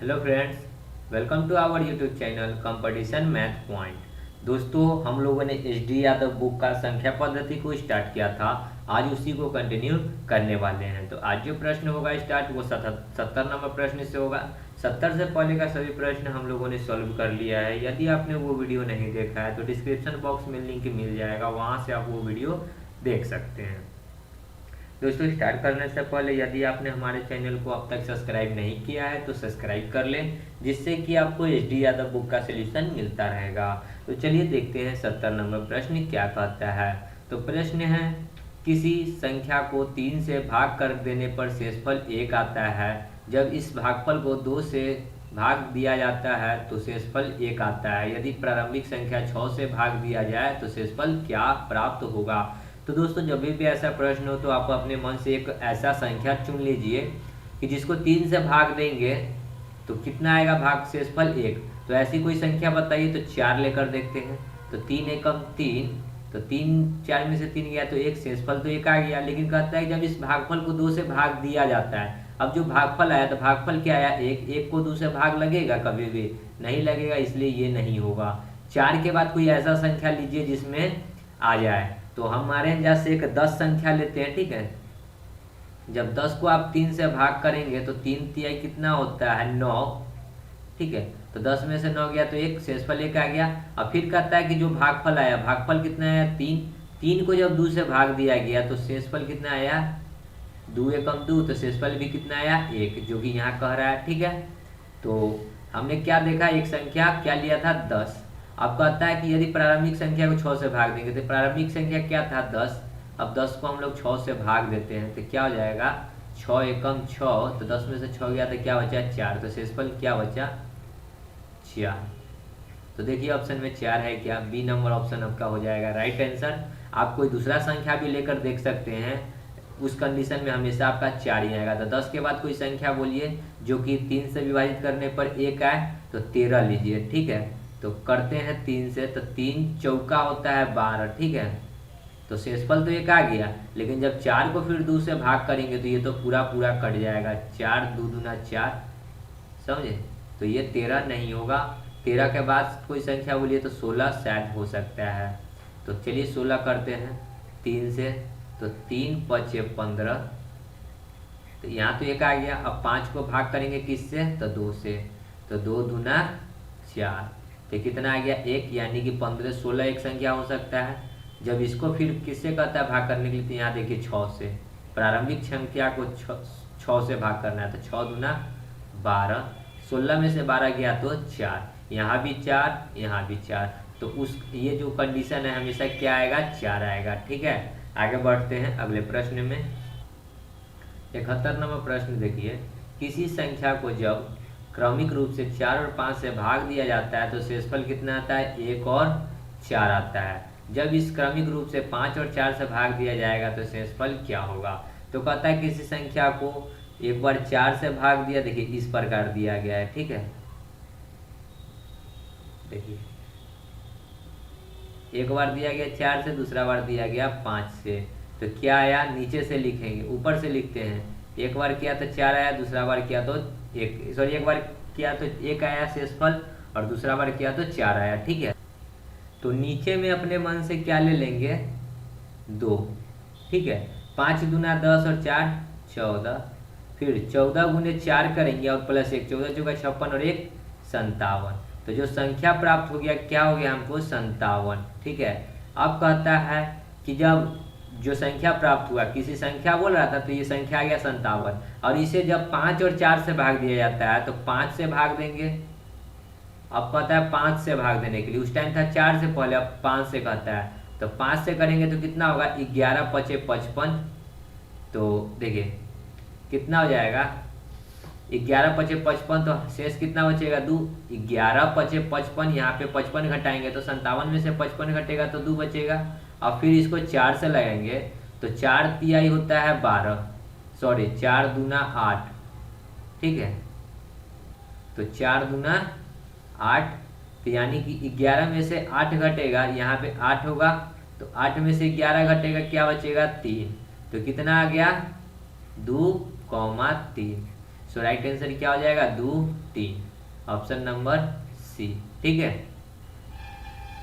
Hello friends, welcome to our YouTube channel competition math point. दोस्तों, हम लोगों ने एच डी यादव बुक का संख्या पद्धति को स्टार्ट किया था। आज उसी को कंटिन्यू करने वाले हैं। तो आज जो प्रश्न होगा स्टार्ट वो 70 नंबर प्रश्न से होगा। 70 से पहले का सभी प्रश्न हम लोगों ने सॉल्व कर लिया है। यदि आपने वो वीडियो नहीं देखा है तो डिस्क्रिप्शन बॉक्स में लिंक मिल जाएगा, वहाँ से आप वो वीडियो देख सकते हैं। दोस्तों, स्टार्ट करने से पहले यदि आपने हमारे चैनल को अब तक सब्सक्राइब नहीं किया है तो सब्सक्राइब कर लें, जिससे कि आपको एच डी यादव बुक का सलूशन मिलता रहेगा। तो चलिए देखते हैं 70 नंबर प्रश्न क्या कहता है। तो प्रश्न है, किसी संख्या को 3 से भाग कर देने पर शेषफल 1 आता है। जब इस भागफल को 2 से भाग दिया जाता है तो शेषफल 1 आता है। यदि प्रारंभिक संख्या 6 से भाग दिया जाए तो शेषफल क्या प्राप्त होगा। तो दोस्तों, जब भी ऐसा प्रश्न हो तो आप अपने मन से एक ऐसा संख्या चुन लीजिए कि जिसको 3 से भाग देंगे तो कितना आएगा भाग शेषफल 1। तो ऐसी कोई संख्या बताइए। तो 4 लेकर देखते हैं। तो 3 एकम 3, तो 3 4 में से 3 गया तो 1, शेषफल तो 1 आ गया। लेकिन कहता है जब इस भागफल को 2 से भाग दिया जाता है। अब जो भागफल आया तो भागफल क्या आया 1, 1 को 2 से भाग लगेगा, कभी भी नहीं लगेगा, इसलिए ये नहीं होगा। 4 के बाद कोई ऐसा संख्या लीजिए जिसमें आ जाए। तो हमारे जैसे एक 10 संख्या लेते हैं, ठीक है। जब 10 को आप 3 से भाग करेंगे तो 3 तिहाई कितना होता है 9, ठीक है। तो 10 में से 9 गया तो 1, शेषफल 1 आ गया। अब फिर कहता है कि जो भागफल आया, भागफल कितना आया 3, 3 को जब 2 से भाग दिया गया तो शेषफल कितना आया 2 एकम 2, तो शेषफल भी कितना आया 1, जो कि यहाँ कह रहा है, ठीक है। तो हमने क्या देखा, एक संख्या क्या लिया था 10। अब कहता है कि यदि प्रारंभिक संख्या को 6 से भाग देंगे तो प्रारंभिक संख्या क्या था 10। अब 10 को हम लोग 6 से भाग देते हैं तो क्या हो जाएगा 6 एकम 6, तो 10 में से 6 गया तो क्या बचा 4, तो शेषफल क्या बचा 4। तो देखिए ऑप्शन में 4 है क्या, बी नंबर ऑप्शन आपका हो जाएगा राइट आंसर। आप कोई दूसरा संख्या भी लेकर देख सकते हैं, उस कंडीशन में हमेशा आपका 4 ही आएगा। तो 10 के बाद कोई संख्या बोलिए जो कि 3 से विभाजित करने पर 1 आए, तो 13 लीजिए, ठीक है। तो करते हैं 3 से, तो 3 चौका होता है 12, ठीक है। तो शेषफल तो 1 आ गया, लेकिन जब 4 को फिर 2 से भाग करेंगे तो ये तो पूरा पूरा कट जाएगा, 4 2 दूना 4, समझे। तो ये 13 नहीं होगा। 13 के बाद कोई संख्या बोलिए तो 16 शायद हो सकता है। तो चलिए 16 करते हैं 3 से, तो 3 5 15, तो यहाँ तो 1 आ गया। अब 5 को भाग करेंगे किससे, तो 2 से, तो 2 दूना 4, तो कितना आ गया 1, यानी कि 15 16 एक संख्या हो सकता है। जब इसको फिर किससे कहता है भाग करने के लिए, तो यहाँ देखिए 6 से, प्रारंभिक संख्या को 6 से भाग करना है, तो 6 दूना 12, 16 में से 12 गया तो 4, यहाँ भी 4 यहाँ भी 4, तो उस ये जो कंडीशन है हमेशा क्या आएगा 4 आएगा, ठीक है। आगे बढ़ते हैं अगले प्रश्न में। 71 नंबर प्रश्न देखिए, किसी संख्या को जब क्रमिक रूप से 4 और 5 से भाग दिया जाता है तो शेषफल कितना आता है 1 और 4 आता है। जब इस क्रमिक रूप से 5 और 4 से भाग दिया जाएगा तो शेषफल क्या होगा। तो कहता है किसी संख्या को एक बार 4 से भाग दिया, देखिए इस प्रकार दिया गया है, ठीक है। देखिए एक बार दिया गया 4 से, दूसरा बार दिया गया 5 से, तो क्या आया नीचे से लिखेंगे, ऊपर से लिखते हैं। एक बार किया तो 4 आया, दूसरा बार किया तो एक बार किया तो 1 आया शेषफल, और दूसरा बार किया तो 4 आया, ठीक है। तो नीचे में अपने मन से क्या ले लेंगे 2, ठीक है। 5 दूना 10 और 4 14, फिर 14 गुने 4 करेंगे और प्लस 1, 14 चौका 56 और 1 57। तो जो संख्या प्राप्त हो गया क्या हो गया हमको 57, ठीक है। अब कहता है कि जब जो संख्या प्राप्त हुआ, किसी संख्या बोल रहा था तो ये संख्या आ गया 57, और इसे जब 5 और 4 से भाग दिया जाता है तो 5 से भाग देंगे। अब कहता है 5 से भाग देने के लिए, उस टाइम था 4 से पहले, अब 5 से कहता है, तो 5 से करेंगे तो कितना होगा 11 5 55। तो देखिए कितना हो जाएगा 11 5 55, तो शेष कितना बचेगा 2, 11 5 55, यहाँ पे 55 घटाएंगे तो 57 में से 55 घटेगा तो 2 बचेगा। अब फिर इसको 4 से लगाएंगे तो 4 तिहाई होता है 12, सॉरी 4 दूना 8, ठीक है। तो 4 दूना 8, तो यानी कि 11 में से 8 घटेगा, यहाँ पे 8 होगा, तो 8 में से 11 घटेगा, क्या बचेगा 3, तो कितना आ गया 2, 3। सो राइट आंसर क्या हो जाएगा 2 3, ऑप्शन नंबर सी। ठीक है।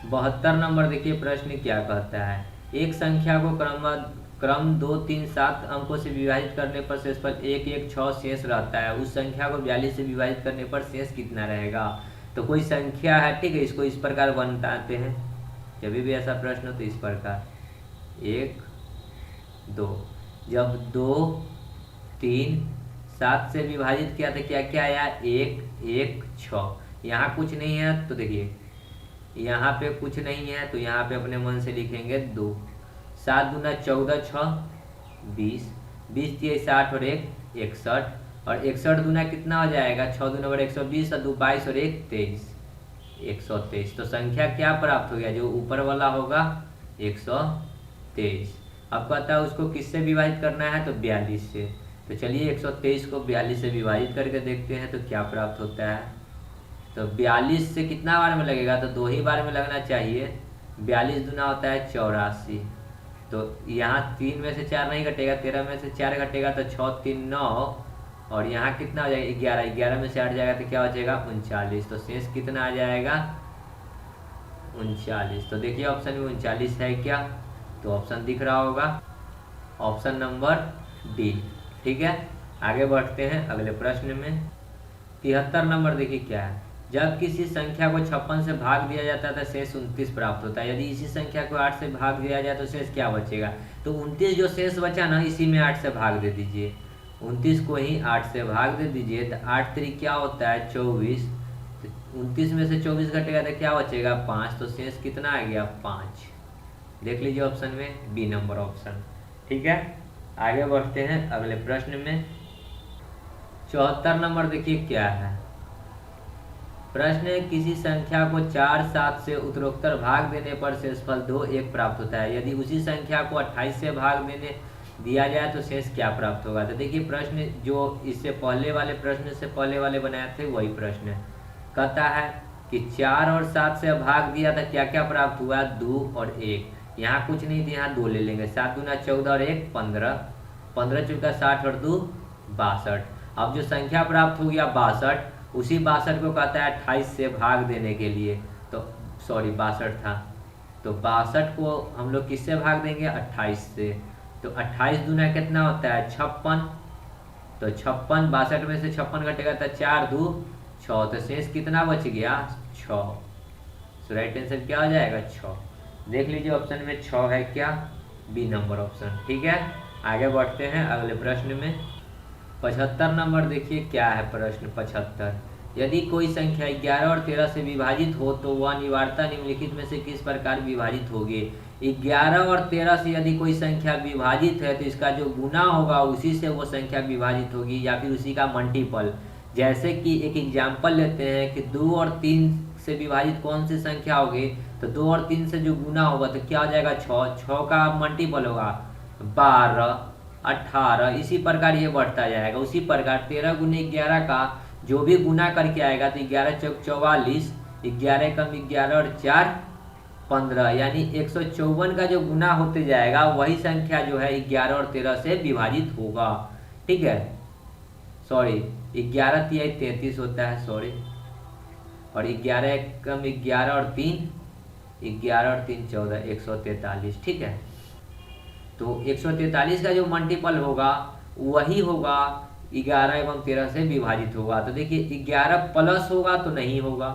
72 नंबर देखिए प्रश्न क्या कहता है, एक संख्या को क्रम 2 3 7 अंकों से विभाजित करने पर शेषफल 1 1 6 शेष रहता है, उस संख्या को 42 से विभाजित करने पर शेष कितना रहेगा। तो कोई संख्या है, ठीक है, इसको इस प्रकार बनाते हैं, जब भी ऐसा प्रश्न हो तो इस प्रकार 1 2, जब 2 3 7 से विभाजित किया तो क्या क्या आया 1 1 6, यहाँ कुछ नहीं है तो देखिए यहाँ पे कुछ नहीं है तो यहाँ पे अपने मन से लिखेंगे 2, 7 दूना 14 6 20, 20 दिए 60 और 1 61, और 61 दूना कितना हो जाएगा 6 दूना बड़े 120 और 2 22 और 1 23, 123। तो संख्या क्या प्राप्त हो गया, जो ऊपर वाला होगा 123। अब कहता है उसको किससे विभाजित करना है तो 42 से। तो चलिए 123 को 42 से विभाजित करके देखते हैं तो क्या प्राप्त होता है। तो 42 से कितना बार में लगेगा तो 2 ही बार में लगना चाहिए, 42 दूना होता है 84। तो यहाँ 3 में से 4 नहीं घटेगा, 13 में से 4 घटेगा तो 6 3 9, और यहाँ कितना हो जाएगा 11, 11 में से 8 जाएगा तो क्या हो जाएगा 39। तो शेष कितना आ जाएगा 39। तो देखिए ऑप्शन में 39 है क्या, तो ऑप्शन दिख रहा होगा ऑप्शन नंबर डी। ठीक है, आगे बढ़ते हैं अगले प्रश्न में। 73 नंबर देखिए क्या है, जब किसी संख्या को 56 से भाग दिया जाता है तो शेष 29 प्राप्त होता है, यदि इसी संख्या को 8 से भाग दिया जाए तो शेष क्या बचेगा। तो 29 जो शेष बचा ना, इसी में 8 से भाग दे दीजिए, 29 को ही 8 से भाग दे दीजिए तो 8 3 क्या होता है 24, 29 में से 24 घटेगा तो क्या बचेगा 5, तो शेष कितना आ गया 5। देख लीजिए ऑप्शन में बी नंबर ऑप्शन। ठीक है, आगे बढ़ते हैं अगले प्रश्न में। 74 नंबर देखिए क्या है, प्रश्न है किसी संख्या को 4 7 से उत्तरोत्तर भाग देने पर शेषफल 2 1 प्राप्त होता है, यदि उसी संख्या को 28 से भाग देने दिया जाए तो शेष क्या प्राप्त होगा। तो देखिए प्रश्न जो इससे पहले वाले प्रश्न से पहले वाले बनाए थे वही प्रश्न है। कहता है कि 4 और 7 से भाग दिया था, क्या क्या प्राप्त हुआ 2 और 1, यहाँ कुछ नहीं थी, यहाँ 2 ले लेंगे, 7 दूना 14 और 1 15, 15 चौका 60 और 2 62। अब जो संख्या प्राप्त हो गया 62, उसी 62 को कहता है 28 से भाग देने के लिए, तो सॉरी 62 था, तो 62 को हम लोग किससे भाग देंगे 28 से। तो 28 दूना कितना होता है 56, तो 56 62 में से 56 घटेगा तो 4 2 6, तो शेष कितना बच गया 6। सो राइट आंसर क्या हो जाएगा 6। देख लीजिए ऑप्शन में 6 है क्या, बी नंबर ऑप्शन। ठीक है, आगे बढ़ते हैं अगले प्रश्न में। 75 नंबर देखिए क्या है प्रश्न 75, यदि कोई संख्या 11 और 13 से विभाजित हो तो वह अनिवार्यता निम्नलिखित में से किस प्रकार विभाजित होगी। 11 और 13 से यदि कोई संख्या विभाजित है तो इसका जो गुना होगा उसी से वो संख्या विभाजित होगी, या फिर उसी का मल्टीपल। जैसे कि एक एग्जाम्पल लेते हैं कि 2 और 3 से विभाजित कौन सी संख्या होगी, तो 2 और 3 से जो गुना होगा तो क्या हो जाएगा 6, 6 का मल्टीपल होगा 12 18, इसी प्रकार ये बढ़ता जाएगा। उसी प्रकार 13 गुने 11 का जो भी गुना करके आएगा तो 11 चौक 44, 11 कम 11 और 4 15, यानी 154 का जो गुना होते जाएगा वही संख्या जो है 11 और 13 से विभाजित होगा। ठीक है, सॉरी 11 तिहाई 33 होता है, सॉरी, और 11 कम 11 और 3 11 और 3 14, 143। ठीक है, तो 143 का जो मल्टीपल होगा वही होगा 11 एवं 13 से विभाजित होगा। तो देखिए 11 प्लस होगा तो नहीं होगा,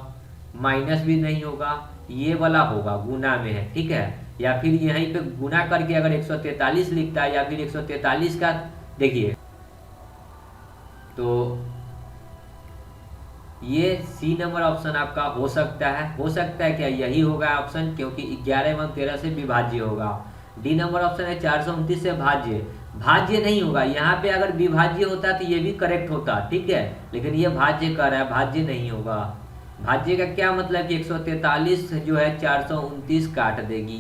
माइनस भी नहीं होगा, ये वाला होगा गुना में है। ठीक है, या फिर यहीं पे गुना करके अगर 143 लिखता है या फिर 143 का, देखिए तो ये सी नंबर ऑप्शन आपका हो सकता है क्या यही होगा ऑप्शन, क्योंकि 11 एवं 13 से विभाज्य होगा। डी नंबर ऑप्शन है 429 से भाज्य नहीं होगा, यहाँ पे अगर विभाज्य होता तो ये भी करेक्ट होता। ठीक है, लेकिन ये भाज्य कर रहा है, भाज्य नहीं होगा। भाज्य का क्या मतलब कि 143 जो है 429 काट देगी,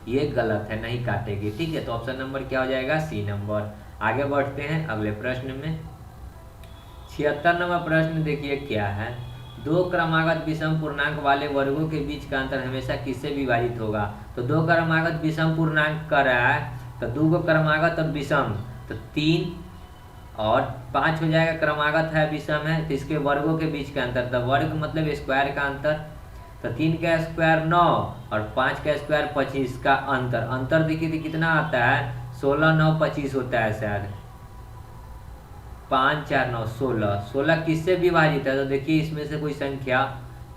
ये गलत है, नहीं काटेगी। ठीक है, तो ऑप्शन नंबर क्या हो जाएगा सी नंबर। आगे बढ़ते हैं अगले प्रश्न में। 76 नंबर प्रश्न देखिए क्या है, दो क्रमागत विषम पूर्णांक वाले वर्गों के बीच का अंतर हमेशा किससे विभाजित होगा। तो दो क्रमागत विषम पूर्णांक कर रहा है, तो दो को क्रमागत और विषम तो 3 और 5 हो जाएगा क्रमागत है विषम है, तो इसके वर्गों के बीच का अंतर, तो वर्ग मतलब स्क्वायर का अंतर, तो 3 का स्क्वायर 9 और 5 का स्क्वायर 25 का अंतर, अंतर देखिए तो कितना आता है 16 9 25 होता है शायद, 5 4 9 16, 16 किससे विभाजित है, तो देखिए इसमें से कोई संख्या,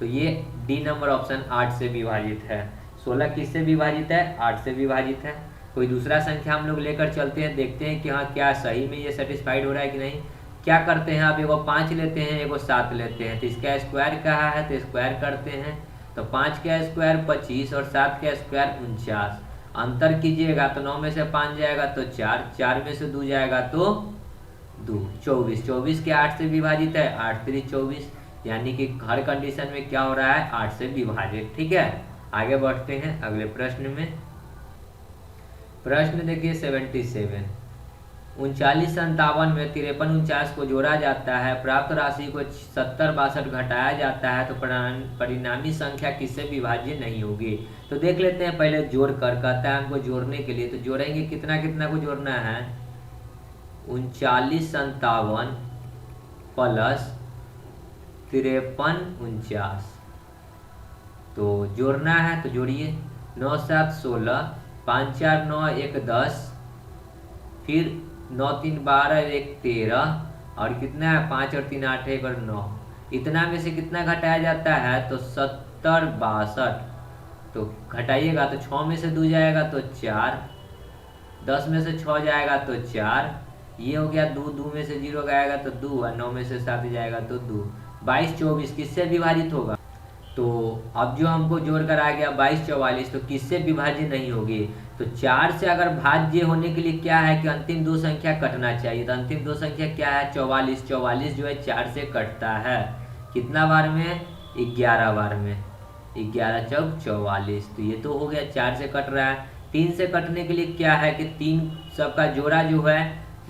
तो ये डी नंबर ऑप्शन 8 से विभाजित है। 16 किससे विभाजित है, 8 से विभाजित है। कोई दूसरा संख्या हम लोग लेकर चलते हैं, देखते हैं कि हाँ क्या सही में ये सेटिस्फाइड हो रहा है कि नहीं। क्या करते हैं आप, एगो 5 लेते हैं एगो 7 लेते हैं, तो इसका स्क्वायर कहा है तो स्क्वायर करते हैं, तो 5 का स्क्वायर 25 और 7 का स्क्वायर 49, अंतर कीजिएगा तो 9 में से 5 जाएगा तो 4, 4 में से 2 जाएगा तो 2, 24, 24 के 8 से विभाजित है, 8 3 24, यानी कि हर कंडीशन में क्या हो रहा है 8 से विभाजित। ठीक है, आगे बढ़ते हैं अगले प्रश्न में। प्रश्न देखिए 77, 39 57 में 53 49 को जोड़ा जाता है, प्राप्त राशि को 70 62 घटाया जाता है, तो परिणामी संख्या किससे विभाज्य नहीं होगी। तो देख लेते हैं पहले जोड़ कर, कहता है हमको जोड़ने के लिए, तो जोड़ेंगे कितना कितना को जोड़ना है, 39 57 प्लस 53 49, तो जोड़ना है तो जोड़िए, 9 7 16, 5 4 9 1 10, फिर 9 3 12 1 13, और कितना है 5 और 3 8 1 और 9, इतना में से कितना घटाया जाता है, तो 70 62, तो घटाइएगा तो 6 में से 2 जाएगा तो 4, 10 में से 6 जाएगा तो 4, ये हो गया 2, 2 में से 0 गएगा तो 2, और 9 में से 7 जाएगा तो 2, 22 24 किससे विभाजित होगा, तो अब जो हमको जोड़कर आ गया 22 44, तो किससे विभाज्य नहीं होगी, तो 4 से अगर भाज्य होने के लिए क्या है कि अंतिम दो संख्या कटना चाहिए, तो अंतिम दो संख्या क्या है 44, 44 जो है 4 से कटता है, कितना बार में 11 बार में, 11 चौक 44, तो ये तो हो गया 4 से कट रहा है। 3 से कटने के लिए क्या है कि 3 सबका जोड़ा जो है,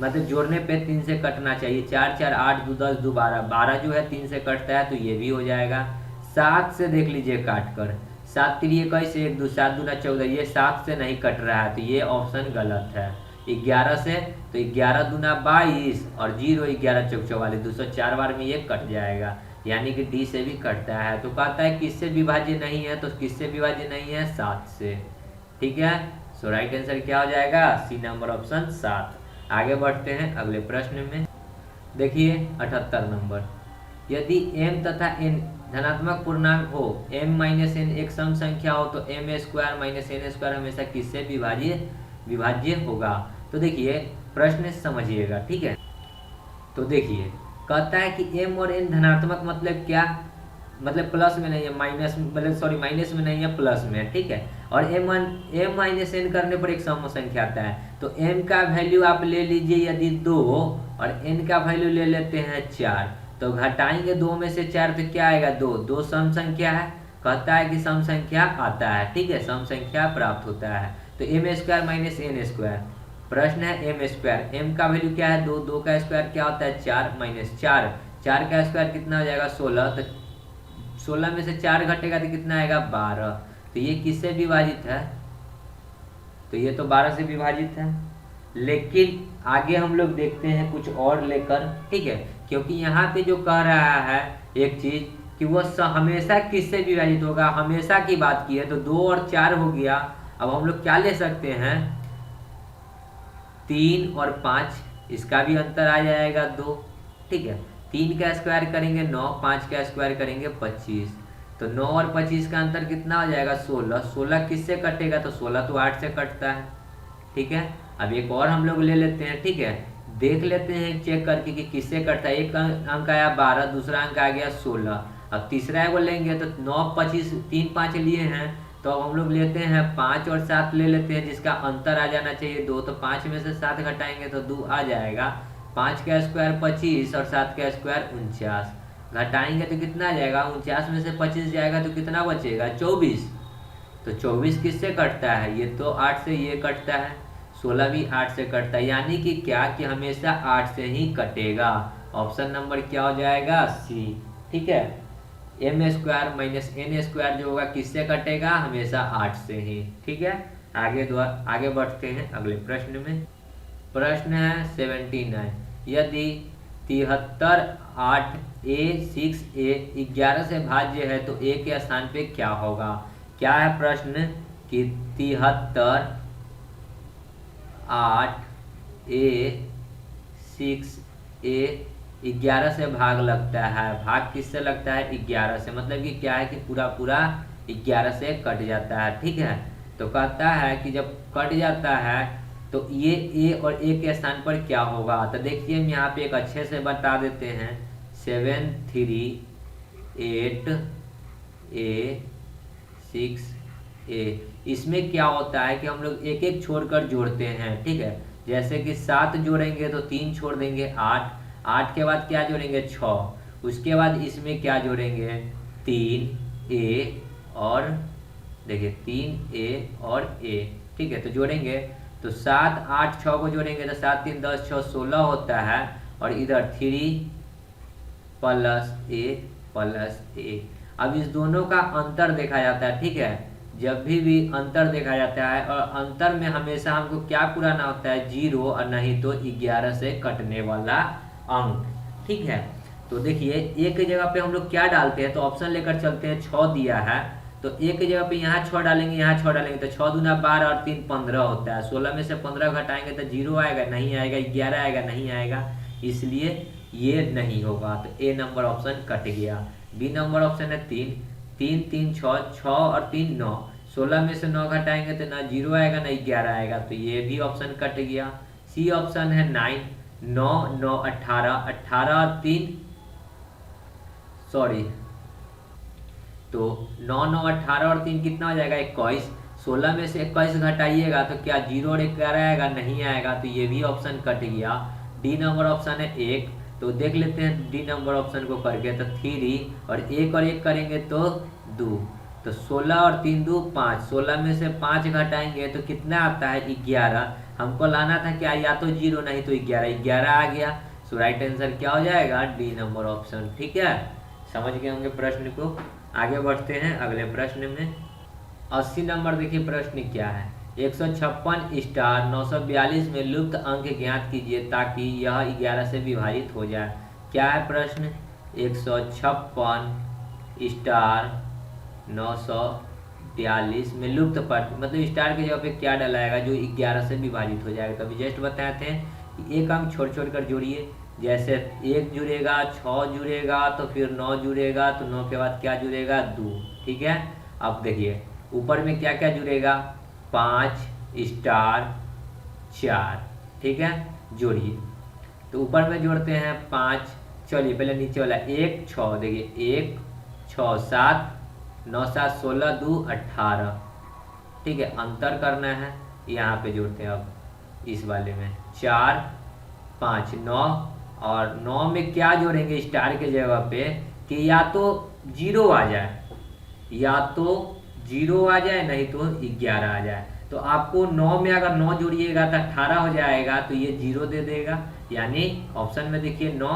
मतलब जोड़ने पे 3 से कटना चाहिए, 4 4 8 2 10 2 12, 12 जो है 3 से कटता है, तो ये भी हो जाएगा। 7 से देख लीजिए काट कर, 7 3 21 1 2, 7 दूना 14, ये 7 से नहीं कट रहा है, तो ये ऑप्शन गलत है। 11 से, तो 11 दूना 22 और 0 11 चौक 44, 204 बार में ये कट जाएगा, यानी कि डी से भी कटता है। तो कहता है किससे विभाज्य नहीं है, तो किससे विभाज्य नहीं है 7 से। ठीक है, सो राइट आंसर क्या हो जाएगा, सी नंबर ऑप्शन 7। आगे बढ़ते हैं अगले प्रश्न में। देखिए 78 नंबर, यदि m तथा n धनात्मक पूर्णांक हो, m माइनस n एक सम संख्या हो, तो m square minus n square हमेशा किससे विभाज्य होगा। तो देखिए प्रश्न समझिएगा, ठीक है। तो देखिए कहता है कि m और n धनात्मक मतलब क्या, मतलब प्लस में नहीं है, माइनस मतलब सॉरी माइनस में नहीं है, प्लस में है, ठीक है। और m माइनस n करने पर एक सम संख्या आता है, तो m का वैल्यू आप ले लीजिए यदि 2 और n का वैल्यू ले लेते हैं 4, तो घटाएंगे 2 में से 4 तो क्या आएगा 2, 2 सम संख्या है, कहता है कि सम संख्या आता है, ठीक है, सम संख्या प्राप्त होता है। तो m square minus n square, प्रश्न है m स्क्वायर, m का वैल्यू क्या है 2, 2 का स्क्वायर क्या होता है 4 माइनस 4, 4 का स्क्वायर कितना हो जाएगा 16, तो 16 में से 4 घटेगा तो कितना आएगा 12, तो ये किससे विभाजित है, तो ये तो 12 से विभाजित है। लेकिन आगे हम लोग देखते हैं कुछ और लेकर, ठीक है, क्योंकि यहाँ पे जो कह रहा है एक चीज कि वो हमेशा किससे विभाजित होगा, हमेशा की बात की है, तो 2 और 4 हो गया। अब हम लोग क्या ले सकते हैं 3 और 5, इसका भी अंतर आ जाएगा 2, ठीक है। 3 का स्क्वायर करेंगे 9, 5 का स्क्वायर करेंगे 25, तो 9 और 25 का अंतर कितना हो जाएगा 16, 16 किससे कटेगा, तो 16 तो 8 से कटता है, ठीक है। अब एक और हम लोग ले लेते हैं, ठीक है, देख लेते हैं चेक करके कि किससे कटता है। एक अंक आया 12, दूसरा अंक आ गया 16, अब तीसरा एगो लेंगे तो 9 25 3 5 लिए हैं, तो अब हम लोग लेते हैं 5 और 7 ले लेते हैं, जिसका अंतर आ जाना चाहिए 2, तो 5 में से 7 घटाएंगे तो 2 आ जाएगा, 5 का स्क्वायर 25 और 7 का स्क्वायर 49, घटाएंगे तो कितना आ जाएगा 49 में से 25 जाएगा तो कितना बचेगा 24, तो 24 किससे कटता है, ये तो 8 से ये कटता है, 16 भी 8 से कटता है, यानी कि क्या कि हमेशा 8 से ही कटेगा। ऑप्शन नंबर क्या हो जाएगा सी, ठीक है। m square minus n square जो होगा किससे कटेगा, हमेशा 8 से ही, ठीक है। आगे बढ़ते हैं अगले प्रश्न में। प्रश्न है 79, यदि 73 8 A 6 A 11 से भाज्य है तो A के स्थान पे क्या होगा। क्या है प्रश्न कि 73 8 A 6 A 11 से भाग लगता है। भाग किससे लगता है 11 से, मतलब कि क्या है कि पूरा पूरा 11 से कट जाता है। ठीक है, तो कहता है कि जब कट जाता है तो ये A और A के स्थान पर क्या होगा। तो देखिए हम यहाँ पे एक अच्छे से बता देते हैं। 7 3 8 A 6 A, इसमें क्या होता है कि हम लोग एक एक छोड़कर जोड़ते हैं। ठीक है, जैसे कि 7 जोड़ेंगे तो 3 छोड़ देंगे 8, 8 के बाद क्या जोड़ेंगे 6, उसके बाद इसमें क्या जोड़ेंगे 3 A और देखिए 3 A और A। ठीक है, तो जोड़ेंगे तो 7 8 6 को जोड़ेंगे तो 7 3 10 6 16 होता है, और इधर 3 प्लस A। अब इस दोनों का अंतर देखा जाता है। ठीक है, जब भी अंतर देखा जाता है और अंतर में हमेशा हमको क्या पुराना होता है 0 और नहीं तो 11 से कटने वाला अंक। ठीक है, तो देखिए एक की जगह पे हम लोग क्या डालते हैं, तो ऑप्शन लेकर चलते हैं। 6 दिया है तो एक की जगह पे यहाँ 6 डालेंगे, यहाँ 6 डालेंगे तो 6 दूना 12 और 3 15 होता है। 16 में से 15 घटाएंगे तो 0 आएगा, नहीं आएगा। 11 आएगा, नहीं आएगा, इसलिए ये नहीं होगा। तो ए नंबर ऑप्शन कट गया। बी नंबर ऑप्शन है 3 3 3 6 6 और 3 9, 16 में से 9 घटाएंगे तो ना 0 आएगा ना 11 आएगा, तो ये भी ऑप्शन कट गया। सी ऑप्शन है 9 9 9 18 18 और 3 सॉरी तो 9 9 18 और 3 कितना हो जाएगा 21। 16 में से 21 घटाइएगा तो क्या 0 और 11 आएगा, नहीं आएगा, तो ये भी ऑप्शन कट गया। डी नंबर ऑप्शन है 1, तो देख लेते हैं डी नंबर ऑप्शन को करके। तो 3 और 1 करेंगे तो 2, तो 16 और 3 2 5, 16 में से 5 घटाएंगे तो कितना आता है 11। हमको लाना था क्या, या तो 0 नहीं तो 11, 11 आ गया। सो राइट आंसर क्या हो जाएगा डी नंबर ऑप्शन। ठीक है, समझ गए होंगे प्रश्न को। आगे बढ़ते हैं अगले प्रश्न में। 80 नंबर देखिए प्रश्न क्या है। 156 स्टार 942 में लुप्त अंक ज्ञात कीजिए ताकि यह 11 से विभाजित हो जाए। क्या है प्रश्न, 156 स्टार 942 में लुप्त पर, मतलब स्टार की जगह पे क्या डलाएगा जो 11 से विभाजित हो जाएगा। तो अभी जस्ट बताते हैं कि एक अंक छोड़ छोड़ कर जोड़िए। जैसे 1 जुड़ेगा, 6 जुड़ेगा, तो फिर 9 जुड़ेगा, तो 9 के बाद क्या जुड़ेगा 2। ठीक है, अब देखिए ऊपर में क्या क्या जुड़ेगा 5 स्टार 4। ठीक है, जोड़िए। तो ऊपर में जोड़ते हैं 5, चलिए पहले नीचे वाला 1 6, देखिए 1 6 7 9 7 16 2 18। ठीक है, अंतर करना है, यहाँ पे जोड़ते हैं। अब इस वाले में 4 5 9, और 9 में क्या जोड़ेंगे स्टार के जगह पे कि या तो 0 आ जाए, या तो 0 आ जाए, नहीं तो 11 आ जाए। तो आपको 9 में अगर 9 जोड़िएगा तो 18 हो जाएगा, तो ये 0 दे देगा। यानी ऑप्शन में देखिए 9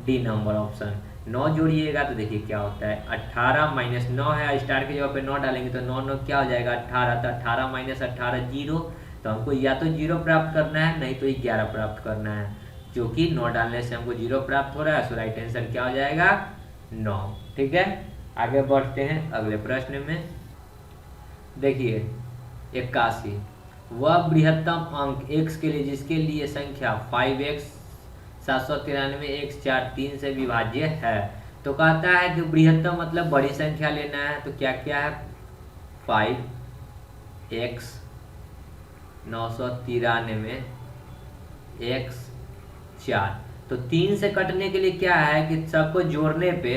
डी नंबर ऑप्शन। 9 जोड़िएगा तो देखिए क्या होता है 18 माइनस 9 है, स्टार की जगह पे 9 डालेंगे तो 9 9 क्या हो जाएगा 18, तो 18 माइनस 18 0। तो हमको या तो 0 प्राप्त करना है, नहीं तो 11 प्राप्त करना है, जो कि 9 डालने से हमको 0 प्राप्त हो रहा है। सो राइट आंसर क्या हो जाएगा 9। ठीक है, आगे बढ़ते हैं अगले प्रश्न में। देखिए 81, वह बृहत्तम अंक x के लिए जिसके लिए संख्या 5x 793 x 4 3 से विभाज्य है। तो कहता है कि बृहत्तम मतलब बड़ी संख्या लेना है। तो क्या क्या है 5x 993 x 4। तो 3 से कटने के लिए क्या है कि सबको जोड़ने पे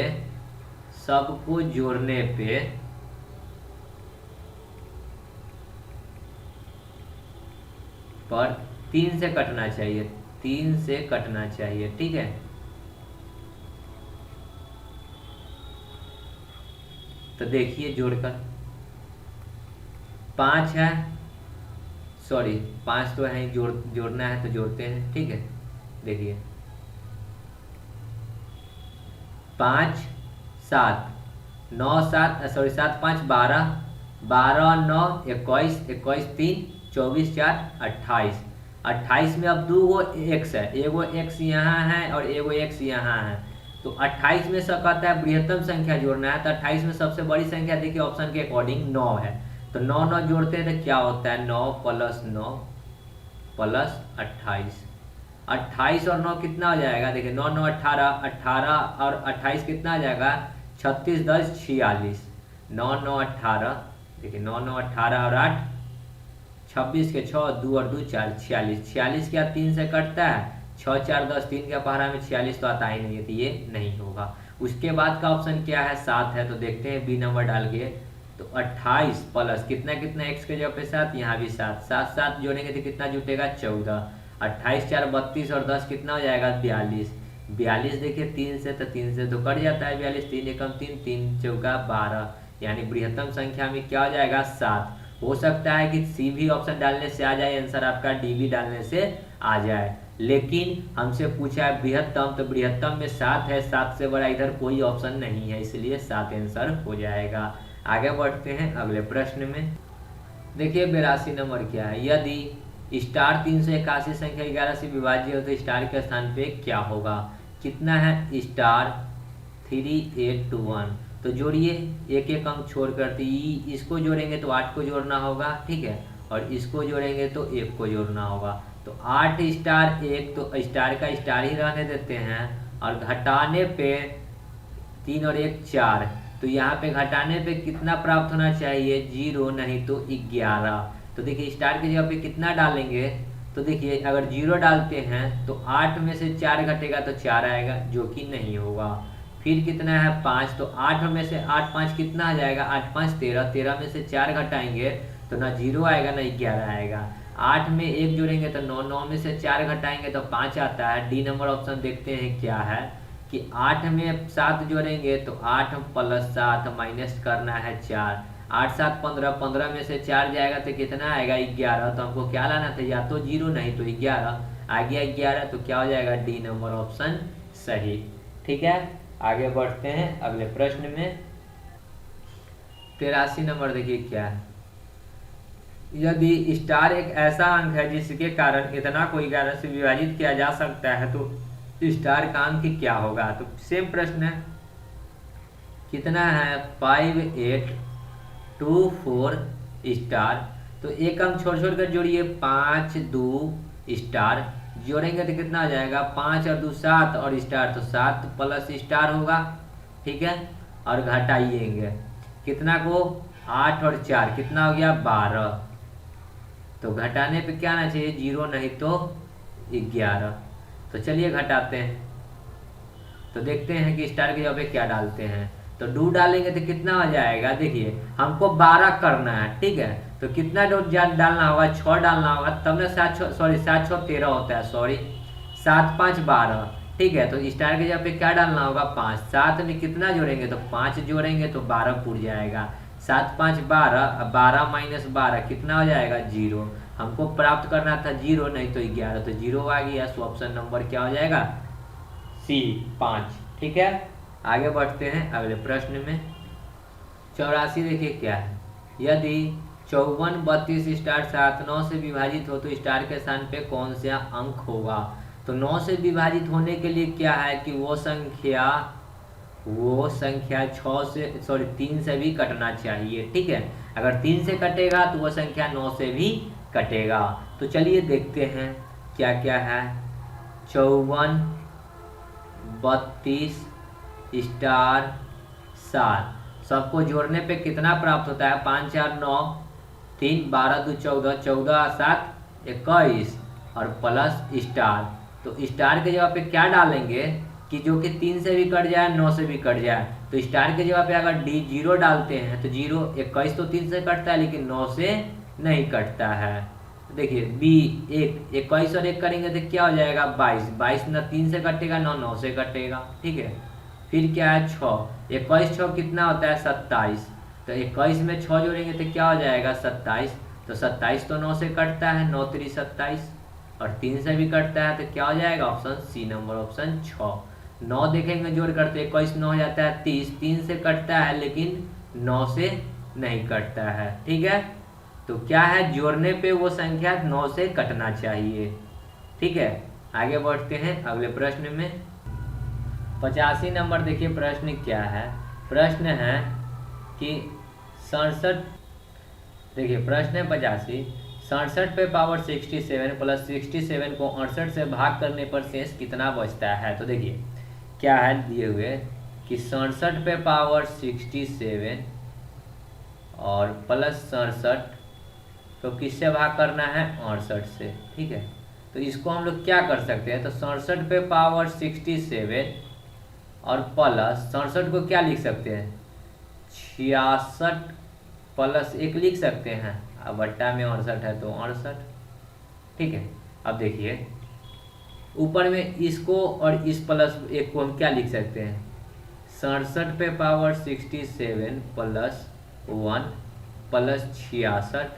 पर 3 से कटना चाहिए, 3 से कटना चाहिए। ठीक है, तो देखिए जोड़कर 5 है, सॉरी 5 तो है, जोड़ना है तो जोड़ते हैं। ठीक है, देखिए 5 7 9 7 सॉरी 7 5 12 12 9 21 21 3 24 4 28। 28 में अब 2 गो x है, एगो x यहाँ है और एगो x यहाँ है। तो 28 में से कहता है बृहत्तम संख्या जोड़ना है, तो 28 में सबसे बड़ी संख्या देखिए ऑप्शन के अकॉर्डिंग 9 है। तो 9 9 जोड़ते हैं तो क्या होता है 9 + 9 + 28। 28 और 9 कितना हो जाएगा, देखिए 9 9 18, 18 और 28 कितना आ जाएगा 36 10 46। 9 9 18, देखिए 9 9 18 और 8 26 के 6 2 और 2 4 46। 46 क्या 3 से कटता है, 6 4 10, 3 के पहाड़ा में 46 तो आता ही नहीं है, तो ये नहीं होगा। उसके बाद का ऑप्शन क्या है 7 है, तो देखते हैं बी नंबर डाल के। तो 28 प्लस कितना कितना x के जगह पे 7, यहाँ भी 7, 7 7 जोड़ेंगे तो कितना जुटेगा 14। 28 4 32 और 10 कितना हो जाएगा 42। 42 देखिए 3 से, तो 3 से तो कट जाता है 42, 3 एकम 3, 3 चौका 12, यानी बृहत्तम संख्या में क्या हो जाएगा 7। हो सकता है कि सी भी ऑप्शन डालने से आ जाए आंसर आपका, डी भी डालने से आ जाए, लेकिन हमसे पूछा है बृहत्तम, तो बृहत्तम में 7 है, 7 से बड़ा इधर कोई ऑप्शन नहीं है, इसलिए 7 आंसर हो जाएगा। आगे बढ़ते हैं अगले प्रश्न में। देखिए 82 नंबर क्या है, यदि स्टार 381 संख्या 11 से विभाज्य हो तो स्टार के स्थान पे क्या होगा। कितना है स्टार 3821, तो जोड़िए एक एक अंक छोड़ कर, इसको जोड़ेंगे तो 8 को जोड़ना होगा, ठीक है, और इसको जोड़ेंगे तो 1 को जोड़ना होगा। तो 8 स्टार 1, तो स्टार का स्टार ही रहने देते हैं, और घटाने पे 3 और 1 4, तो यहाँ पे घटाने पे कितना प्राप्त होना चाहिए 0 नहीं तो 11। तो देखिए स्टार की जगह पे कितना डालेंगे, तो देखिए अगर 0 डालते हैं तो 8 में से 4 घटेगा तो 4 आएगा, जो कि नहीं होगा। फिर कितना है 5, तो 8 में से 8 5 कितना आ जाएगा 8 5 13, 13 में से 4 घटाएंगे तो ना 0 आएगा ना 11 आएगा। 8 में 1 जोड़ेंगे तो 9, 9 में से 4 घटाएंगे तो 5 आता है। डी नंबर ऑप्शन देखते हैं क्या है कि 8 में 7 जोड़ेंगे तो 8 + 7 माइनस करना है 4, 8 7 15, 15 में से 4 जाएगा तो कितना आएगा 11। तो हमको क्या लाना था, या तो 0 नहीं तो 11, आ गया 11, तो क्या हो जाएगा डी नंबर ऑप्शन सही। ठीक है, आगे बढ़ते हैं अगले प्रश्न में। 83 नंबर देखिए क्या है, यदि स्टार एक ऐसा अंक है जिसके कारण इतना को 11 से विभाजित किया जा सकता है तो स्टार का अंक क्या होगा। तो सेम प्रश्न है, कितना है 5824 स्टार, तो एक अंक छोड़ छोड़ कर जोड़िए 5 2 स्टार, जोड़ेंगे तो कितना आ जाएगा 5 और 2 7 और स्टार, तो 7 प्लस स्टार होगा, ठीक है, और घटाइएंगे कितना को 8 और 4 कितना हो गया 12, तो घटाने पे क्या आना चाहिए 0 नहीं तो 11। तो चलिए घटाते हैं, तो देखते हैं कि स्टार की जगह पे क्या डालते हैं। तो 2 डालेंगे तो कितना हो जाएगा, देखिए हमको 12 करना है, ठीक है, तो कितना डालना होगा 6 डालना होगा, तब ना 7 6 13 होता है, सॉरी 7 5 12, ठीक है। तो स्टार की जगह पे क्या डालना होगा 5, 7 में कितना जोड़ेंगे तो 5 जोड़ेंगे तो 12 पूर जाएगा, 7 5 12, 12 माइनस 12 कितना हो जाएगा 0। हमको प्राप्त करना था 0 नहीं तो 11, तो 0 आ गया, सो ऑप्शन नंबर क्या हो जाएगा सी 5। ठीक है, आगे बढ़ते हैं अगले प्रश्न में। 84 देखिए क्या है, यदि 54 32 स्टार 7 9 से विभाजित हो तो स्टार के स्थान पे कौन सा अंक होगा। तो 9 से विभाजित होने के लिए क्या है कि वो संख्या 3 से भी कटना चाहिए, ठीक है। अगर 3 से कटेगा तो वो संख्या 9 से भी कटेगा। तो चलिए देखते हैं क्या क्या है। 54 32 स्टार 7 सबको जोड़ने पे कितना प्राप्त होता है 5 4 9 3 12 2 14, 14 7 21 और प्लस स्टार। तो स्टार के जगह पे क्या डालेंगे कि जो कि 3 से भी कट जाए 9 से भी कट जाए। तो स्टार के जगह पे अगर डी 0 डालते हैं तो 0 21 तो 3 से कटता है लेकिन 9 से नहीं कटता है। देखिए बी 21 और 1 करेंगे तो क्या हो जाएगा 22, 22 ना 3 से कटेगा 9 9 से कटेगा, ठीक है। फिर क्या है 6, 21 6 कितना होता है 27, तो 21 में 6 जोड़ेंगे तो क्या हो जाएगा 27, तो 27 तो 9 से कटता है 9 3 27 और 3 से भी कटता है, तो क्या हो जाएगा ऑप्शन सी नंबर ऑप्शन 6। 9 देखेंगे जोड़ करते 21 9 हो जाता है 30, 3 से कटता है लेकिन 9 से नहीं कटता है, ठीक है। तो क्या है, जोड़ने पे वो संख्या 9 से कटना चाहिए। ठीक है, आगे बढ़ते हैं अगले प्रश्न में। 85 नंबर देखिए प्रश्न क्या है। प्रश्न है कि 67, देखिए प्रश्न है 85, 67 पे पावर 67 प्लस 67 को 68 से भाग करने पर शेष कितना बचता है। तो देखिए क्या है दिए हुए कि 67 पे पावर 67 और प्लस 67 तो किससे भाग करना है, 68 से। ठीक है, तो इसको हम लोग क्या कर सकते हैं, तो 67 पे पावर 67 और प्लस 67 को क्या लिख सकते हैं, 66 प्लस 1 लिख सकते हैं। अब बट्टा में 68 है तो 68। ठीक है, अब देखिए ऊपर में इसको और इस प्लस 1 को हम क्या लिख सकते हैं, 67 पे पावर 67 प्लस 1 प्लस 66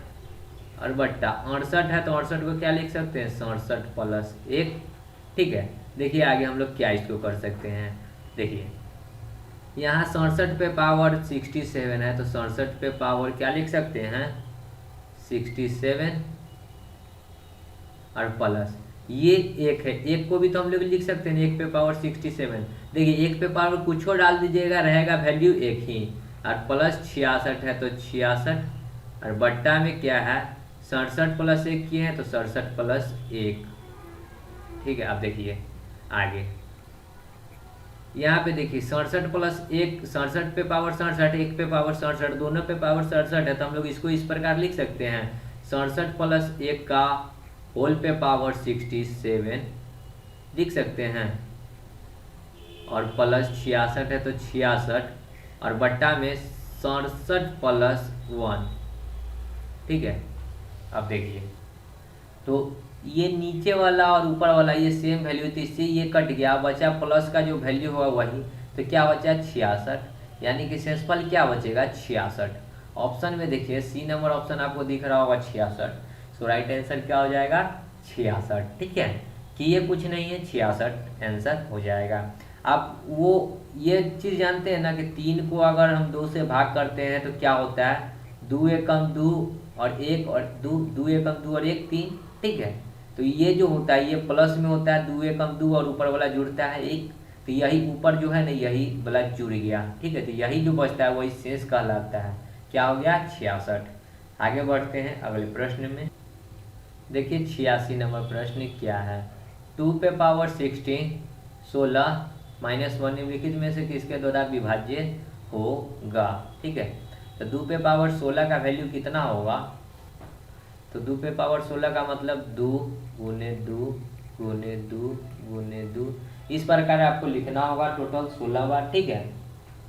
और बट्टा 68 है तो 68 को क्या लिख सकते हैं, 67 प्लस 1। ठीक है, देखिए आगे हम लोग क्या इसको कर सकते हैं। देखिए यहाँ 67 पे पावर 67 है तो 67 पे पावर क्या लिख सकते हैं, 67 और प्लस ये एक है, एक को भी तो हम लोग लिख सकते हैं, एक पे पावर 67। देखिए एक पे पावर कुछ और डाल दीजिएगा, रहेगा वैल्यू एक ही। और प्लस 66 है तो 66 और बट्टा में क्या है, 67 प्लस 1 किए हैं तो 67 प्लस 1। ठीक है, अब देखिए आगे यहाँ पे देखिए 67 प्लस 1, 67 पे पावर 67, 1 पे पावर 67, दोनों पे पावर 67 है तो हम लोग इसको इस प्रकार लिख सकते हैं, 67 प्लस 1 का होल पे पावर 67 लिख सकते हैं और प्लस 66 है तो 66 और बट्टा में 67 प्लस 1। ठीक है, अब देखिए तो ये नीचे वाला और ऊपर वाला ये सेम वैल्यू थी, इससे ये कट गया, बचा प्लस का जो वैल्यू हुआ वही, तो क्या बचा 66, यानी कि शेषफल क्या बचेगा 66। ऑप्शन में देखिए सी नंबर ऑप्शन आपको दिख रहा होगा 66, सो राइट आंसर क्या हो जाएगा 66। ठीक है, कि ये कुछ नहीं है 66 आंसर हो जाएगा। आप वो ये चीज़ जानते हैं ना कि 3 को अगर हम 2 से भाग करते हैं तो क्या होता है, 2 एकम 2 और 1 और 2 एकम 2 और 1 3। ठीक है, तो ये जो होता है ये प्लस में होता है, 2 एकम 2 और ऊपर वाला जुड़ता है 1, तो यही ऊपर जो है ना यही वाला जुड़ गया। ठीक है, तो यही जो बचता है वही शेष कहलाता है। क्या हो गया 66। आगे बढ़ते हैं अगले प्रश्न में। देखिए 86 नंबर प्रश्न क्या है, 2 पे पावर 16 माइनस 1 निम्नलिखित में से किसके द्वारा विभाज्य होगा। ठीक है, तो 2 पे पावर 16 का वैल्यू कितना होगा, तो 2 पे पावर 16 का मतलब 2 गुने 2 गुने 2 गुने 2, इस प्रकार आपको लिखना होगा टोटल 16 बार। ठीक है,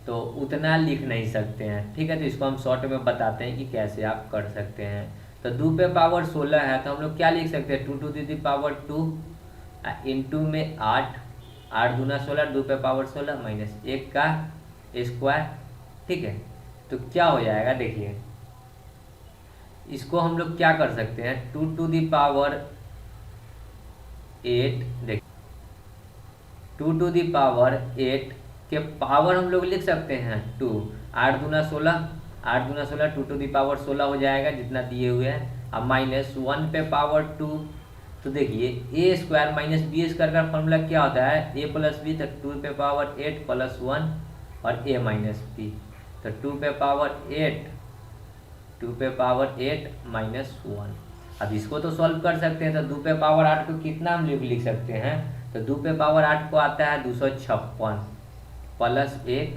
तो उतना लिख नहीं सकते हैं। ठीक है, तो इसको हम शॉर्ट में बताते हैं कि कैसे आप कर सकते हैं। तो 2 पे पावर 16 है तो हम लोग क्या लिख सकते हैं, 2 टू दी पावर 2 इंटू में 8, 8 दूना 16, 2 पे पावर 16 माइनस 1 का स्क्वायर। ठीक है, तो क्या हो जाएगा, देखिए इसको हम लोग क्या कर सकते हैं, 2 टू दी पावर 8, देखिए 2 टू दी पावर 8 के पावर हम लोग लिख सकते हैं 2, 8 दूना 16, 8 दूना 16, 2 टू दी पावर 16 हो जाएगा जितना दिए हुए हैं। अब माइनस 1 पे पावर 2, तो देखिए ए स्क्वायर माइनस बी स्क्वायर का फॉर्मूला क्या होता है, ए प्लस बी, तो 2 पे पावर 8 प्लस 1 और ए माइनस बी, तो 2 पे पावर 8, 2 पे पावर 8 माइनस 1। अब इसको तो सॉल्व कर सकते हैं, तो 2 पे पावर 8 को कितना हम लोग लिख सकते हैं, तो 2 पे पावर 8 को आता है 256 प्लस 1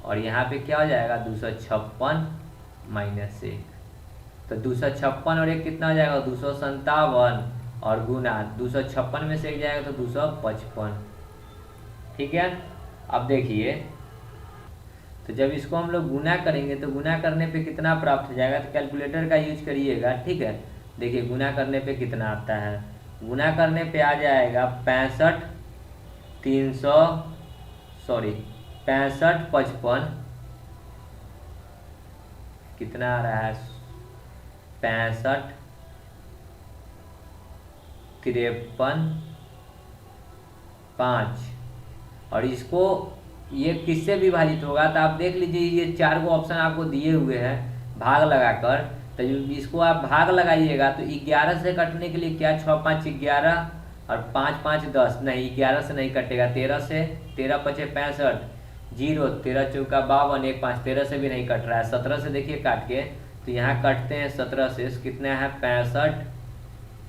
और यहाँ पे क्या हो जाएगा 256 माइनस 1, तो 256 और 1 कितना हो जाएगा 257 और गुना 256 में से 1 जाएगा तो 255। ठीक है, अब देखिए तो जब इसको हम लोग गुना करेंगे तो गुना करने पे कितना प्राप्त हो जाएगा, तो कैलकुलेटर का यूज करिएगा। ठीक है, देखिए गुना करने पे कितना आता है, गुना करने पे आ जाएगा 65 55, कितना आ रहा है 65 53 5, और इसको ये किससे विभाजित होगा, तो आप देख लीजिए ये 4 गो ऑप्शन आपको दिए हुए हैं भाग लगाकर, तो इसको आप भाग लगाइएगा तो 11 से कटने के लिए क्या, 6 5 11 और 5 5 10, नहीं 11 से नहीं कटेगा, 13 से, 13 5 65, 0, 13 चौका 52, 1 5, 13 से भी नहीं कट रहा है। 17 से देखिए काट के, तो यहाँ कटते हैं 17 से, कितने हैं 65,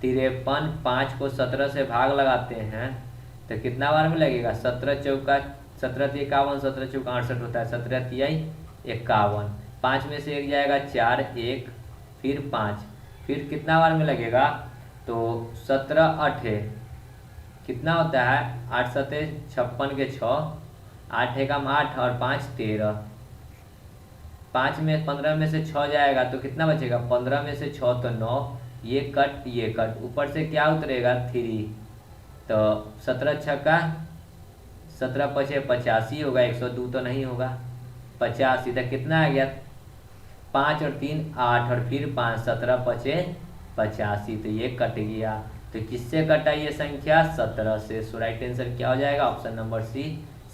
53, 5 को 17 से भाग लगाते हैं तो कितना बार में लगेगा, 17 चौका 17 51, 17 चौका 68 होता है, 17 तिहाई 51, 5 में से 1 जाएगा 4, 1 फिर 5, फिर कितना बार में लगेगा, तो 17 8 कितना होता है, 8 7 56 के 6, 8 एकम 8 और 5 13, 5 में 15 में से 6 जाएगा तो कितना बचेगा, 15 में से 6 तो 9, ये कट, ऊपर से क्या उतरेगा 3, तो 17 छक्का 17 पचे 85 होगा, 102 तो नहीं होगा, 85, तो कितना आ गया, 5 और 3 8 और फिर 5, 17 पचे 85, तो ये कट गया। तो किससे कटा ये संख्या, 17 से। सो राइट आंसर क्या हो जाएगा, ऑप्शन नंबर सी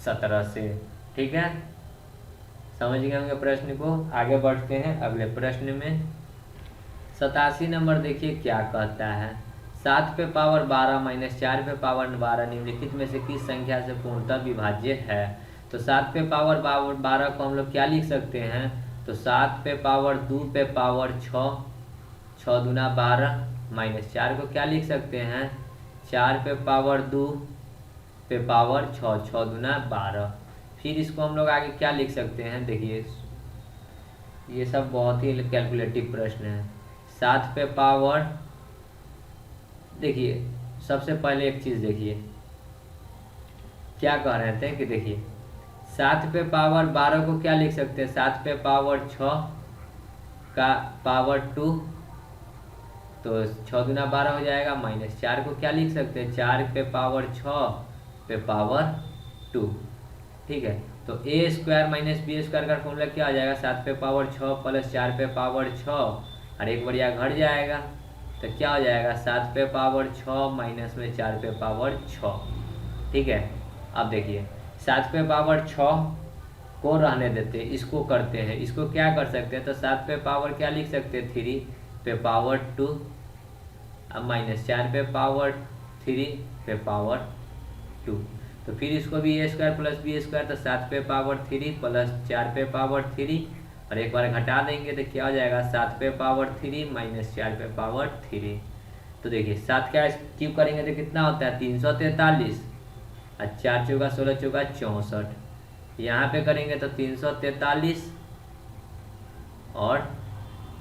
17 से। ठीक है, समझ गए होंगे प्रश्न को। आगे बढ़ते हैं अगले प्रश्न में। 87 नंबर देखिए क्या कहता है, 7 पे पावर 12 माइनस 4 पे पावर 12 निम्नलिखित में से किस संख्या से पूर्णतः विभाज्य है। तो 7 पे पावर 12 को हम लोग क्या लिख सकते हैं, तो 7 पे पावर 2 पे पावर 6, 6 दूना 12, माइनस 4 को क्या लिख सकते हैं, 4 पे पावर 2 पे पावर 6, 6 दूना 12। फिर इसको हम लोग आगे क्या लिख सकते हैं, देखिए ये सब बहुत ही कैलकुलेटिव प्रश्न है। 7 पे पावर, देखिए सबसे पहले एक चीज़ देखिए क्या कह रहे थे कि देखिए 7 पे पावर 12 को क्या लिख सकते हैं, 7 पे पावर 6 का पावर 2, तो 6 दूना 12 हो जाएगा, माइनस 4 को क्या लिख सकते हैं, 4 पे पावर 6 पे पावर 2। ठीक है, तो ए स्क्वायर माइनस बी स्क्वायर का फॉर्मूला क्या आ जाएगा, 7 पे पावर 6 प्लस 4 पे पावर 6 और एक बढ़िया घट जाएगा, तो क्या हो जाएगा, 7 पे पावर 6 माइनस में 4 पे पावर 6। ठीक है, अब देखिए 7 पे पावर 6 को रहने देते, इसको करते हैं, इसको क्या कर सकते हैं, तो 7 पे पावर क्या लिख सकते हैं, 3 पे पावर 2, अब माइनस 4 पे पावर 3 पे पावर 2, तो फिर इसको भी ए स्क्वायर प्लस बी स्क्वायर, तो 7 पे पावर 3 प्लस 4 पे पावर 3 और एक बार घटा देंगे तो क्या हो जाएगा, 7 पे पावर 3 माइनस 4 पे पावर 3। तो देखिए 7 का क्यूब करेंगे तो कितना होता है, 343 और 4 चौका 16 चौका 64, यहाँ पे करेंगे तो 343 और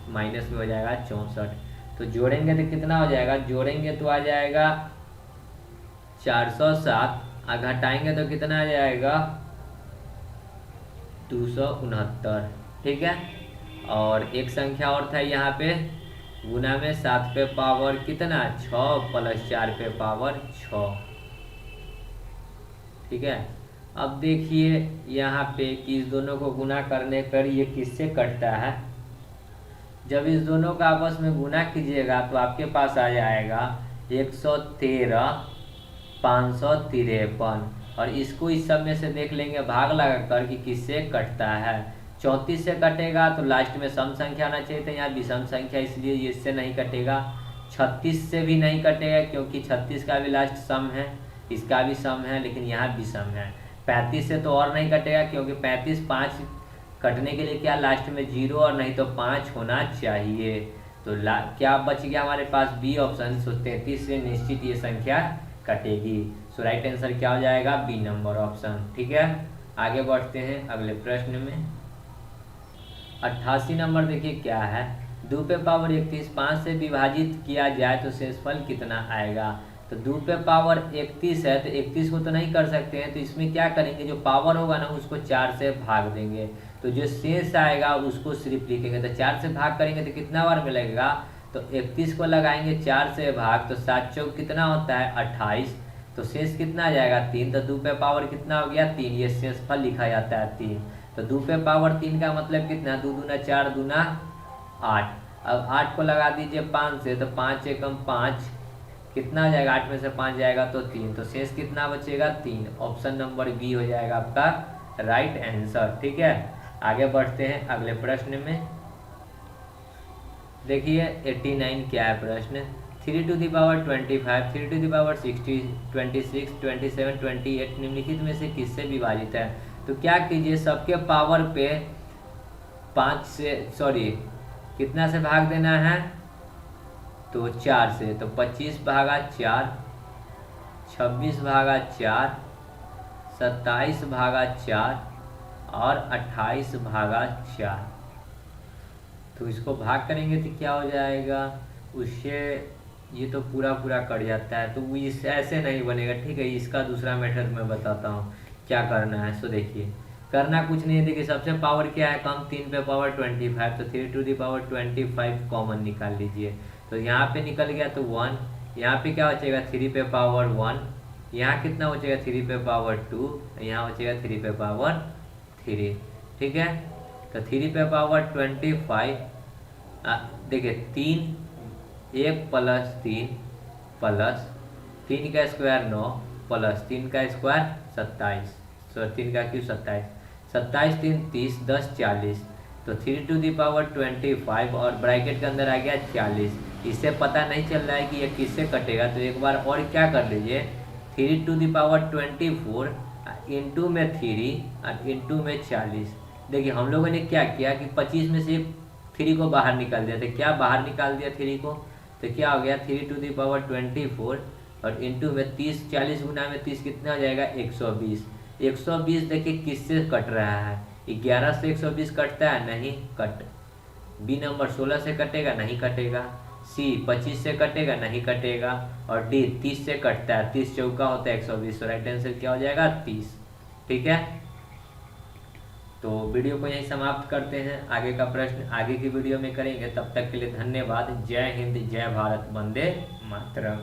माइनस में हो जाएगा 64, तो जोड़ेंगे तो कितना हो जाएगा, जोड़ेंगे तो आ जाएगा 407 और घटाएंगे तो कितना आ जाएगा 269। ठीक है, और एक संख्या और था यहाँ पे गुना में, 7 पे पावर कितना 6 प्लस 4 पे पावर 6। ठीक है, अब देखिए यहाँ पे कि इस दोनों को गुना करने पर ये किससे कटता है, जब इस दोनों का आपस में गुना कीजिएगा तो आपके पास आ जाएगा 113 553, और इसको इस सब में से देख लेंगे भाग लगा कर कि किससे कटता है। 34 से कटेगा तो लास्ट में सम संख्या आना चाहिए था, यहाँ विषम संख्या, इसलिए इससे नहीं कटेगा। 36 से भी नहीं कटेगा क्योंकि 36 का भी लास्ट सम है, इसका भी सम है, लेकिन यहाँ विषम है। 35 से तो और नहीं कटेगा क्योंकि 35 5 कटने के लिए क्या लास्ट में 0 और नहीं तो 5 होना चाहिए। तो क्या बच गया हमारे पास, बी ऑप्शन। सो 33 से निश्चित ये संख्या कटेगी। सो राइट आंसर क्या हो जाएगा, बी नंबर ऑप्शन। ठीक है, आगे बढ़ते हैं अगले प्रश्न में। 88 नंबर देखिए क्या है, 2 पे पावर 31 5 से विभाजित किया जाए तो शेषफल कितना आएगा। तो 2 पे पावर 31 है तो 31 को तो नहीं कर सकते हैं, तो इसमें क्या करेंगे, जो पावर होगा ना उसको 4 से भाग देंगे, तो जो शेष आएगा उसको सिर्फ लिखेंगे। तो 4 से भाग करेंगे तो कितना बार में लगेगा, तो 31 को लगाएंगे 4 से भाग, तो 7 चौक कितना होता है 28, तो शेष कितना आ जाएगा 3। तो 2 पे पावर कितना हो गया 3, ये शेषफल लिखा जाता है 3। तो 2 पे पावर 3 का मतलब कितना, 2 दूना 4 दूना 8। अब 8 को लगा दीजिए 5 से, तो 5 एकम 5 कितना हो जाएगा, 8 में से 5 जाएगा तो 3, तो शेष कितना बचेगा 3। ऑप्शन नंबर बी हो जाएगा आपका राइट आंसर। ठीक है, आगे बढ़ते हैं अगले प्रश्न में। देखिए 89 क्या है प्रश्न। 3^25, 3^60, 26, 27, 28 निम्नलिखित में से किससे विभाजित है। तो क्या कीजिए, सबके पावर पे 5 से सॉरी कितना से भाग देना है, तो 4 से। तो 25/4, 26/4, 27/4 और 28/4। तो इसको भाग करेंगे तो क्या हो जाएगा, उससे ये तो पूरा पूरा कट जाता है, तो वो इस ऐसे नहीं बनेगा। ठीक है, इसका दूसरा मेथड मैं बताता हूँ क्या करना है। सो देखिए, करना कुछ नहीं है। देखिए सबसे पावर क्या है कम, 3^25, तो 3^25 कॉमन निकाल लीजिए। तो यहाँ पे निकल गया तो 1, यहाँ पे क्या बचेगा 3^1, यहाँ कितना बचेगा 3^2, यहाँ बचेगा 3^3। ठीक है, तो 3^25, देखिए 3, 1 + 3 प्लस 3 का स्क्वायर 9 प्लस 3 का स्क्वायर 27, 3 का क्यूब 27, 27 3 30, 10 40। तो 3^25 और ब्रैकेट के अंदर आ गया 40। इससे पता नहीं चल रहा है कि ये किससे कटेगा, तो एक बार और क्या कर लीजिए, 3^24 इंटू में 3 और इंटू में 40। देखिए हम लोगों ने क्या किया कि 25 में से 3 को बाहर निकाल दिया। तो क्या बाहर निकाल दिया 3 को, तो क्या हो गया 3^24 और इंटू में 30, 40 गुना में 30 कितना हो जाएगा 120। 120 देखिए किससे कट रहा है, 11 से 120 कटता है, नहीं कट। बी नंबर 16 से कटेगा, नहीं कटेगा। सी 25 से कटेगा, नहीं कटेगा। और डी 30 से कटता है, 30 चौका होता है 120। तो राइट आंसर क्या हो जाएगा 30। ठीक है, तो वीडियो को यहीं समाप्त करते हैं। आगे का प्रश्न आगे की वीडियो में करेंगे। तब तक के लिए धन्यवाद। जय हिंद, जय भारत, वंदे मातरम।